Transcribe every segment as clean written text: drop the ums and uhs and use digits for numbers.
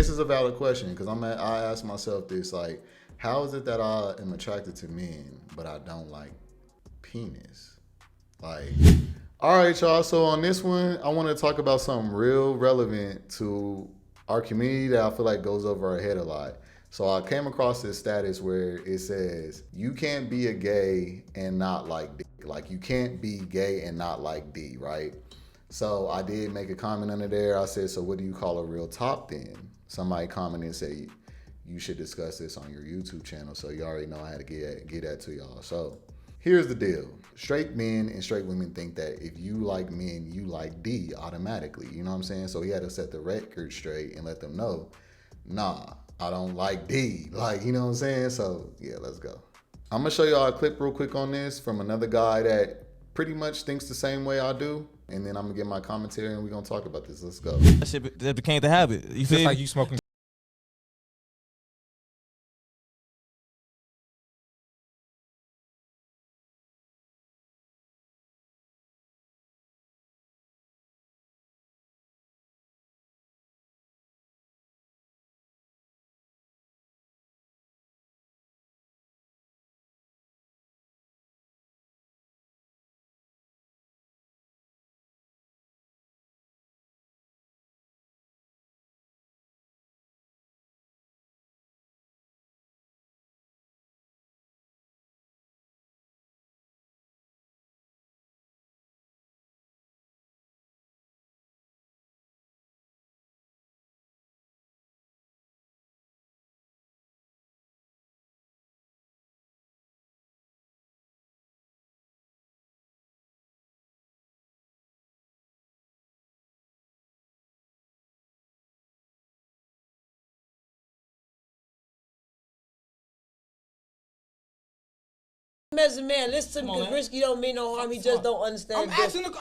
this is a valid question because I ask myself this, like, how is it that I am attracted to men, but I don't like penis? Like, all right, y'all. So on this one, I want to talk about something real relevant to our community that I feel like goes over our head a lot. So I came across this status where it says you can't be a gay and not like D. Like you can't be gay and not like D, right? So I did make a comment under there. I said, so what do you call a real top then? Somebody commented and said, you should discuss this on your YouTube channel. So you already know how to get that to y'all. So here's the deal. Straight men and straight women think that if you like men, you like D automatically. You know what I'm saying? So he had to set the record straight and let them know, nah, I don't like D. Like, you know what I'm saying? So yeah, let's go. I'm gonna show y'all a clip real quick on this from another guy that pretty much thinks the same way I do. And then I'm gonna get my commentary and we're gonna talk about this. Let's go. That shit that became the habit. You feel Just like me? you smoking. As a man, listen to me, because risky don't mean no harm. He just don't understand. I'm asking Let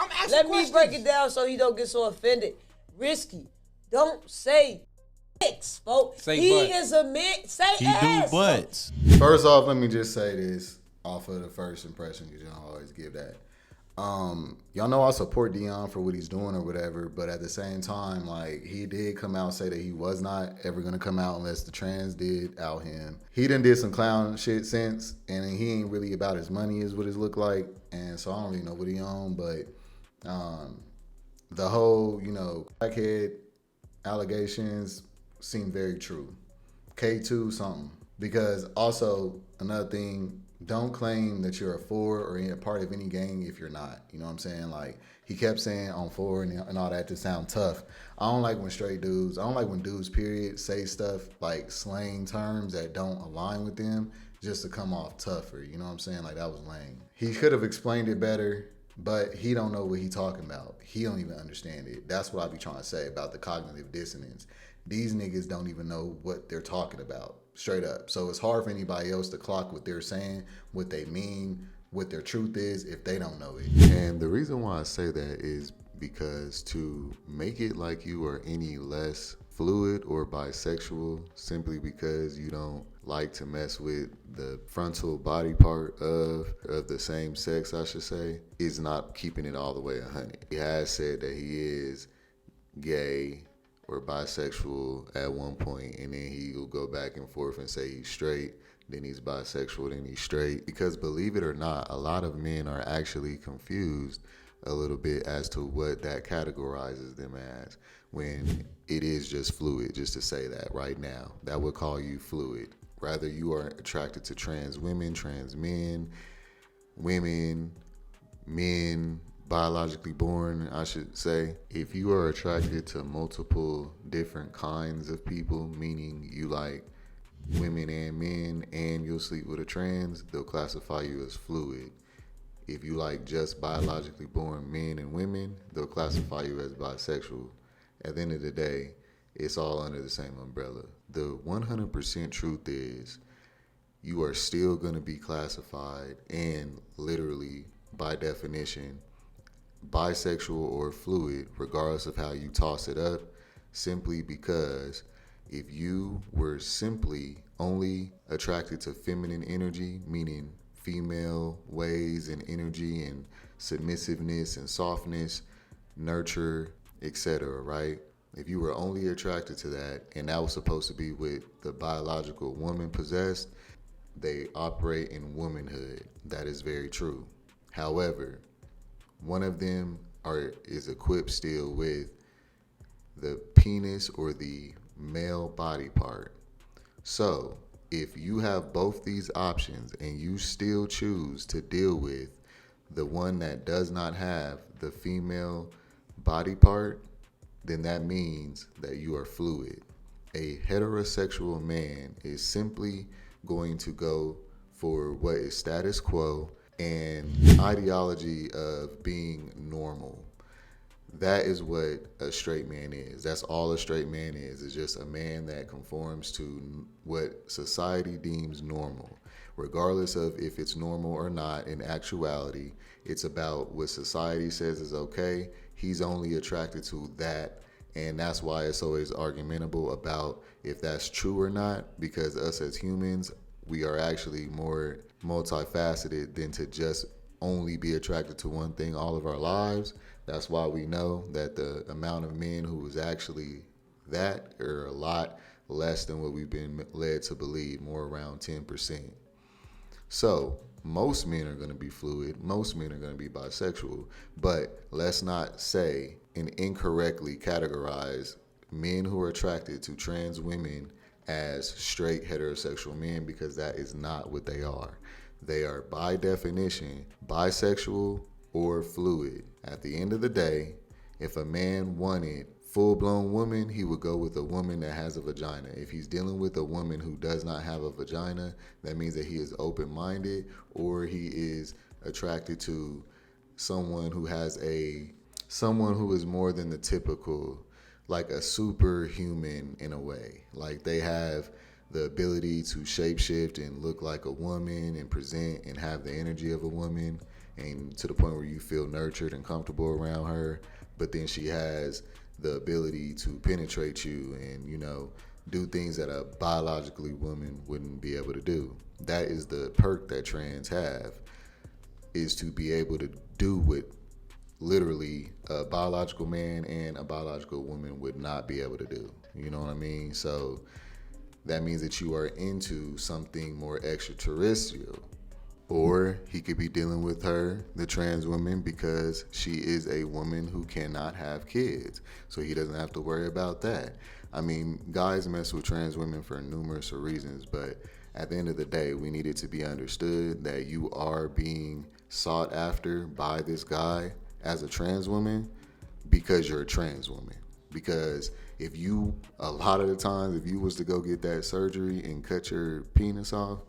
questions. me break it down so he don't get so offended. Risky, don't say dicks, folks. Say he butt. is a man. Say He ass. do butts. First off, let me just say this off of the first impression because you don't always give that. Y'all know I support Dion for what he's doing or whatever, but at the same time, like he did come out and say that he was not ever gonna come out unless the trans did out him. He done did some clown shit since, and he ain't really about his money is what it look like, and so I don't really know what he on, but the whole crackhead allegations seem very true. K2 something. Because also another thing, don't claim that you're a for or a part of any gang if you're not. You know what I'm saying? Like he kept saying on for and all that to sound tough. I don't like when straight dudes, I don't like when dudes period say stuff like slang terms that don't align with them just to come off tougher. You know what I'm saying? Like that was lame. He could have explained it better, but he don't know what he talking about. He don't even understand it. That's what I be trying to say about the cognitive dissonance. These niggas don't even know what they're talking about, straight up. So it's hard for anybody else to clock what they're saying, what they mean, what their truth is, if they don't know it. And the reason why I say that is because to make it like you are any less fluid or bisexual simply because you don't like to mess with the frontal body part of the same sex, I should say, is not keeping it all the way 100. He has said that he is gay or bisexual at one point, and then he'll go back and forth and say he's straight, then he's bisexual, then he's straight. Because believe it or not, a lot of men are actually confused a little bit as to what that categorizes them as when it is just fluid, just to say that right now. That would call you fluid. Rather you are attracted to trans women, trans men, women, men, biologically born, I should say. If you are attracted to multiple different kinds of people, meaning you like women and men and you'll sleep with a trans, they'll classify you as fluid. If you like just biologically born men and women, they'll classify you as bisexual. At the end of the day, it's all under the same umbrella. The 100% truth is you are still going to be classified and literally, by definition, bisexual or fluid, regardless of how you toss it up, simply because if you were simply only attracted to feminine energy, meaning female ways and energy and submissiveness and softness, nurture, etc., right? If you were only attracted to that, and that was supposed to be what the biological woman possessed, they operate in womanhood. That is very true. However, one of them is equipped still with the penis or the male body part. So, if you have both these options and you still choose to deal with the one that does not have the female body part, then that means that you are fluid. A heterosexual man is simply going to go for what is status quo and ideology of being normal. That is what a straight man is. That's all a straight man is. It's just a man that conforms to what society deems normal. Regardless of if it's normal or not, in actuality, it's about what society says is okay. He's only attracted to that. And that's why it's always argumentable about if that's true or not, because us as humans, we are actually more multifaceted than to just only be attracted to one thing all of our lives. That's why we know that the amount of men who is actually that are a lot less than what we've been led to believe, more around 10%. So most men are going to be fluid. Most men are going to be bisexual. But let's not say and incorrectly categorize men who are attracted to trans women as straight heterosexual men, because that is not what they are. They are, by definition, bisexual or fluid. At the end of the day, if a man wanted full-blown woman, he would go with a woman that has a vagina. If he's dealing with a woman who does not have a vagina, that means that he is open-minded, or he is attracted to someone who is more than the typical, like a superhuman in a way. Like they have the ability to shapeshift and look like a woman and present and have the energy of a woman, and to the point where you feel nurtured and comfortable around her. But then she has the ability to penetrate you and, do things that a biologically woman wouldn't be able to do. That is the perk that trans have, is to be able to do what literally a biological man and a biological woman would not be able to do. You know what I mean? So that means that you are into something more extraterrestrial. Or he could be dealing with her, the trans woman, because she is a woman who cannot have kids. So he doesn't have to worry about that. I mean, guys mess with trans women for numerous reasons, but at the end of the day, we need it to be understood that you are being sought after by this guy as a trans woman because you're a trans woman. Because a lot of the times, if you was to go get that surgery and cut your penis off,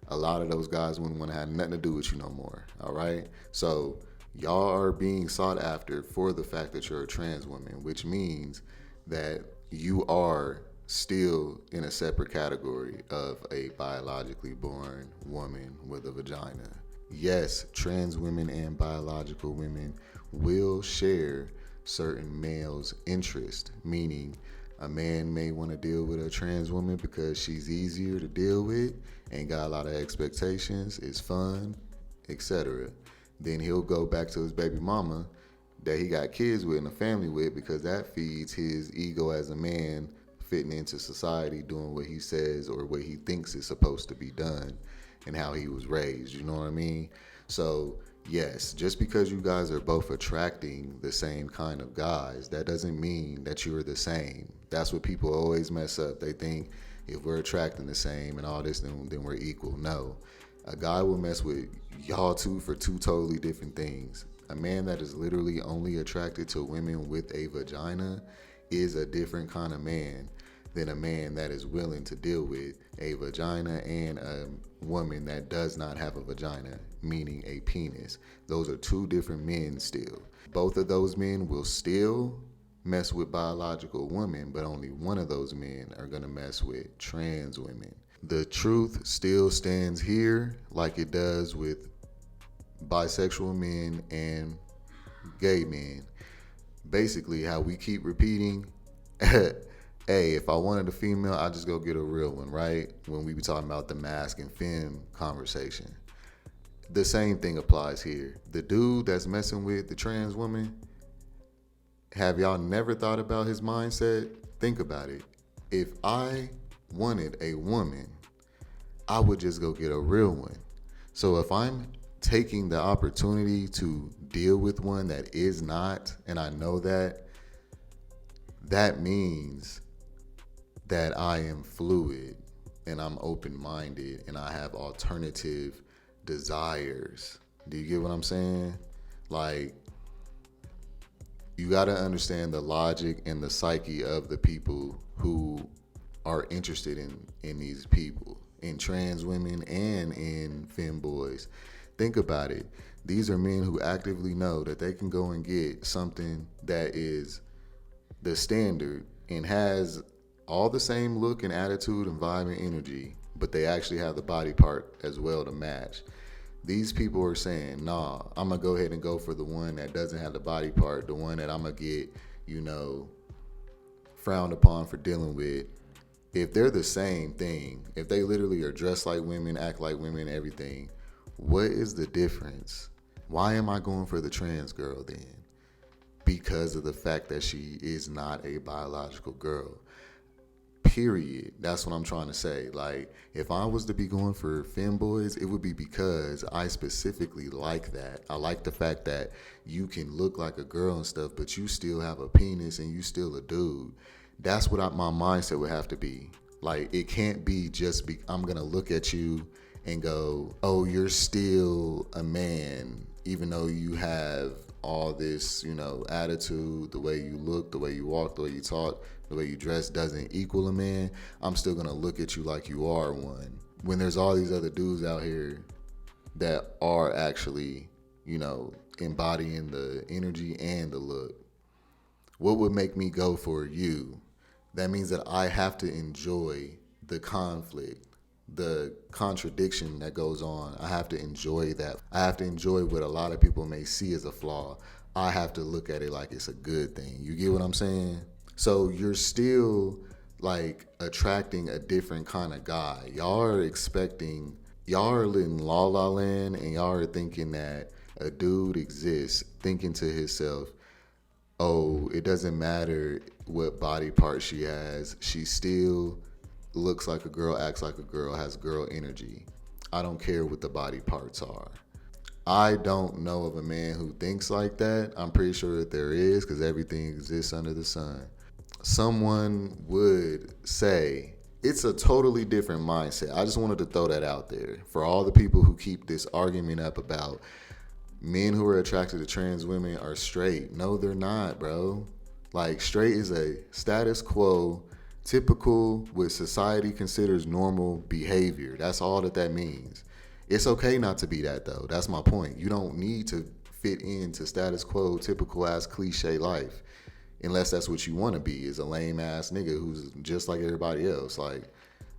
a lot of those guys wouldn't want to have nothing to do with you no more, all right? So y'all are being sought after for the fact that you're a trans woman, which means that you are still in a separate category of a biologically born woman with a vagina. Yes, trans women and biological women will share certain males' interest, meaning a man may want to deal with a trans woman because she's easier to deal with and got a lot of expectations, is fun, etc. Then he'll go back to his baby mama that he got kids with and a family with, because that feeds his ego as a man fitting into society, doing what he says or what he thinks is supposed to be done and how he was raised. You know what I mean? So yes, just because you guys are both attracting the same kind of guys, that doesn't mean that you're the same. That's what people always mess up. They think if we're attracting the same and all this, then we're equal. No. A guy will mess with y'all two for two totally different things. A man that is literally only attracted to women with a vagina is a different kind of man than a man that is willing to deal with a vagina and a woman that does not have a vagina, meaning a penis. Those are two different men still. Both of those men will still mess with biological women, but only one of those men are going to mess with trans women. The truth still stands here like it does with bisexual men and gay men. Basically, how we keep repeating, hey, if I wanted a female, I just go get a real one, right? When we be talking about the mask and femme conversation. The same thing applies here. The dude that's messing with the trans woman, Have y'all never thought about his mindset? Think about it. If I wanted a woman, I would just go get a real one. So if I'm taking the opportunity to deal with one that is not, and I know that, that means that I am fluid and I'm open-minded and I have alternative desires. Do you get what I'm saying? Like, you got to understand the logic and the psyche of the people who are interested in these people, in trans women and in femboys. Think about it. These are men who actively know that they can go and get something that is the standard and has all the same look and attitude and vibe and energy, but they actually have the body part as well to match. These people are saying, nah, I'm going to go ahead and go for the one that doesn't have the body part, the one that I'm going to get, frowned upon for dealing with. If they're the same thing, if they literally are dressed like women, act like women, everything, what is the difference? Why am I going for the trans girl then? Because of the fact that she is not a biological girl. Period. That's what I'm trying to say. Like, if I was to be going for femboys, it would be because I specifically like that. I like the fact that you can look like a girl and stuff, but you still have a penis and you still a dude. That's what my mindset would have to be. Like, it can't be just I'm going to look at you and go, oh, you're still a man, even though you have all this, attitude, the way you look, the way you walk, the way you talk, the way you dress doesn't equal a man. I'm still going to look at you like you are one. When there's all these other dudes out here that are actually, embodying the energy and the look. What would make me go for you? That means that I have to enjoy the conflict, the contradiction that goes on. I have to enjoy that. I have to enjoy what a lot of people may see as a flaw. I have to look at it like it's a good thing. You get what I'm saying? So you're still like attracting a different kind of guy. Y'all are in La La Land and y'all are thinking that a dude exists, thinking to himself, oh, it doesn't matter what body part she has. She still looks like a girl, acts like a girl, has girl energy. I don't care what the body parts are. I don't know of a man who thinks like that. I'm pretty sure that there is, because everything exists under the sun. Someone would say it's a totally different mindset. I just wanted to throw that out there for all the people who keep this argument up about men who are attracted to trans women are straight. No, they're not, bro. Like, straight is a status quo, typical, what society considers normal behavior. That's all that means. It's okay not to be that, though. That's my point. You don't need to fit into status quo, typical ass cliche life, unless that's what you want to be, is a lame ass nigga who's just like everybody else. Like,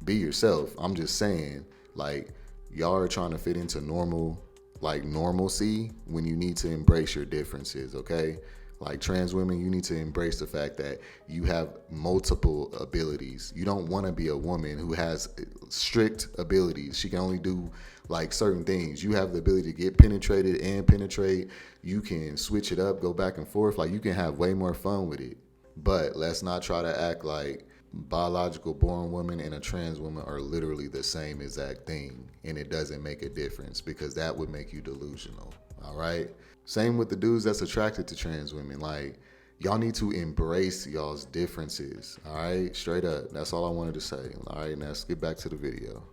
be yourself. I'm just saying, like, y'all are trying to fit into normalcy when you need to embrace your differences, okay? Like, trans women, you need to embrace the fact that you have multiple abilities. You don't want to be a woman who has strict abilities. She can only do like certain things. You have the ability to get penetrated and penetrate. You can switch it up, go back and forth. Like, you can have way more fun with it. But let's not try to act like biological born woman and a trans woman are literally the same exact thing, and it doesn't make a difference, because that would make you delusional. All right? Same with the dudes that's attracted to trans women. Like, y'all need to embrace y'all's differences. All right? Straight up. That's all I wanted to say. All right, now let's get back to the video.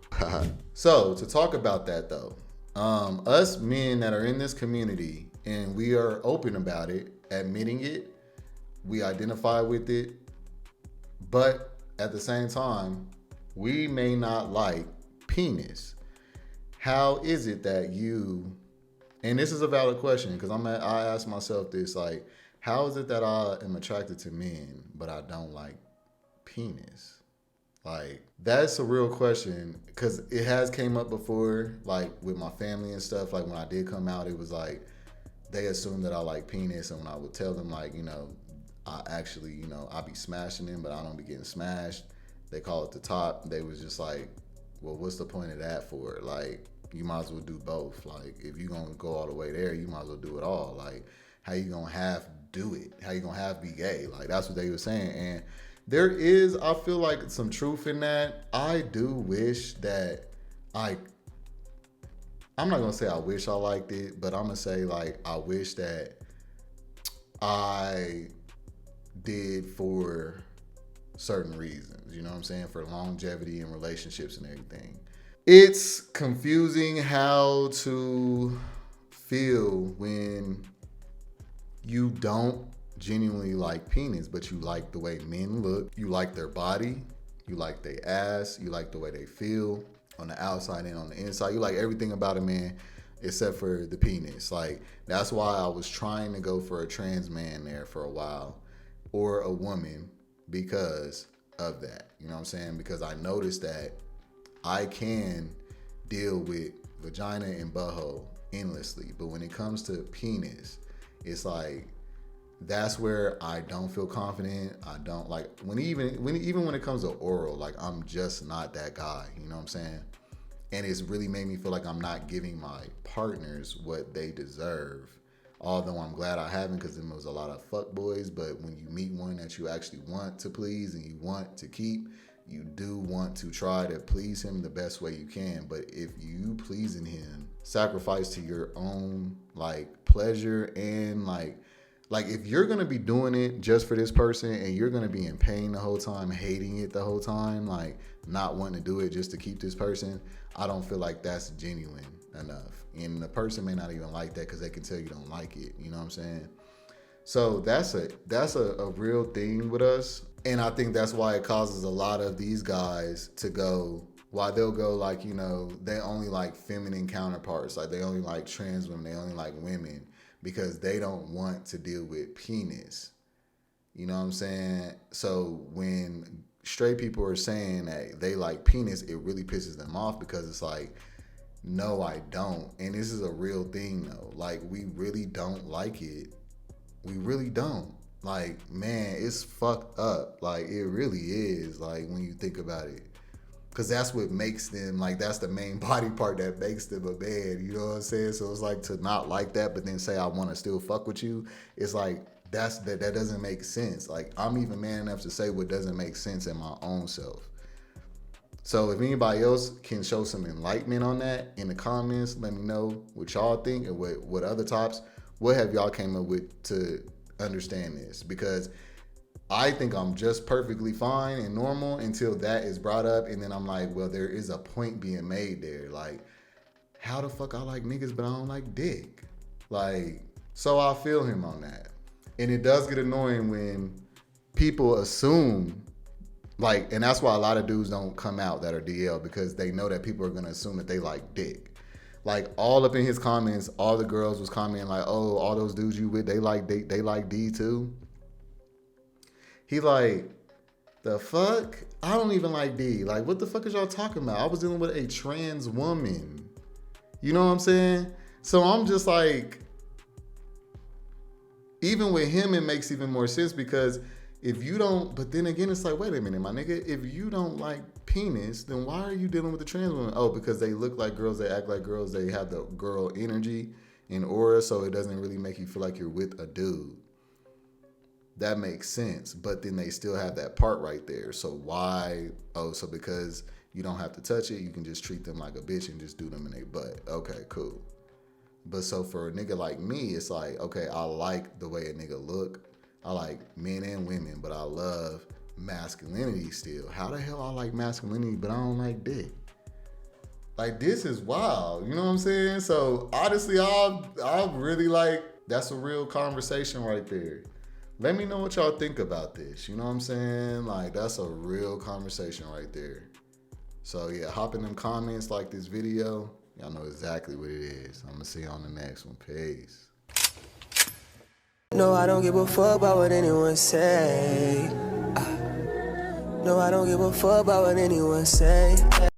So, to talk about that though, us men that are in this community and we are open about it, admitting it, we identify with it, but at the same time, we may not like penis. How is it that you, and this is a valid question, because I ask myself this, like, how is it that I am attracted to men, but I don't like penis? Like, that's a real question, because it has came up before, like with my family and stuff. Like, when I did come out, it was like, they assumed that I like penis, and when I would tell them, like, I actually, I be smashing them, but I don't be getting smashed. They call it the top. They was just like, well, what's the point of that for? Like, you might as well do both. Like, if you're going to go all the way there, you might as well do it all. Like, how you gonna have do it? How you gonna have be gay? Like that's what they were saying. And there is, I feel like, some truth in that. I do wish that I'm not gonna say I wish I liked it, but I'm gonna say like I wish that I did for certain reasons. You know what I'm saying? For longevity and relationships and everything. It's confusing how to feel when you don't genuinely like penis, but you like the way men look, you like their body, you like their ass, you like the way they feel on the outside and on the inside. You like everything about a man except for the penis. Like that's why I was trying to go for a trans man there for a while, or a woman, because of that. You know what I'm saying? Because I noticed that I can deal with vagina and butthole endlessly, but when it comes to penis, it's like that's where I don't feel confident. I don't like when it comes to oral, like I'm just not that guy. You know what I'm saying? And it's really made me feel like I'm not giving my partners what they deserve. Although I'm glad I haven't, because there was a lot of fuck boys. But when you meet one that you actually want to please and you want to keep, you do want to try to please him the best way you can. But if you pleasing him sacrifice to your own like pleasure and like if you're gonna be doing it just for this person and you're gonna be in pain the whole time, hating it the whole time, like not wanting to do it just to keep this person, I don't feel like that's genuine enough. And the person may not even like that because they can tell you don't like it. You know what I'm saying? So that's a real thing with us. And I think that's why it causes a lot of these guys to go, why they'll go like, you know, they only like feminine counterparts. Like they only like trans women, they only like women, because they don't want to deal with penis. You know what I'm saying? So when straight people are saying that they like penis, it really pisses them off, because it's like, no, I don't. And this is a real thing though. Like we really don't like it. We really don't. Like, man, it's fucked up. Like it really is, like when you think about it. Cause that's what makes them, like that's the main body part that makes them a man, you know what I'm saying? So it's like to not like that, but then say I wanna still fuck with you, it's like that doesn't make sense. Like I'm even man enough to say what doesn't make sense in my own self. So if anybody else can show some enlightenment on that in the comments, let me know what y'all think and what other tops, what have y'all came up with to understand this? Because I think I'm just perfectly fine and normal until that is brought up, and then I'm like, well, there is a point being made there. Like, how the fuck I like niggas but I don't like dick? Like, so I feel him on that. And it does get annoying when people assume, like, and that's why a lot of dudes don't come out that are DL, because they know that people are gonna assume that they like dick. Like all up in his comments, all the girls was commenting like, oh, all those dudes you with, they like D too. He like, the fuck? I don't even like D. Like, what the fuck is y'all talking about? I was dealing with a trans woman. You know what I'm saying? So I'm just like, even with him, it makes even more sense, because if you don't, but then again, it's like, wait a minute, my nigga, if you don't like penis, then why are you dealing with the trans woman? Oh, because they look like girls, they act like girls, they have the girl energy and aura, so it doesn't really make you feel like you're with a dude. That makes sense, but then they still have that part right there. So why? Oh, so because you don't have to touch it, you can just treat them like a bitch and just do them in their butt. Okay, cool. But so for a nigga like me, it's like, okay, I like the way a nigga look. I like men and women, but I love masculinity still. How the hell I like masculinity, but I don't like dick? Like, this is wild. You know what I'm saying? So honestly, I really like, that's a real conversation right there. Let me know what y'all think about this. You know what I'm saying? Like, that's a real conversation right there. So yeah, hop in them comments, like this video. Y'all know exactly what it is. I'm gonna see you on the next one. Peace. No, I don't give a fuck about what anyone say. No, I don't give a fuck about what anyone say.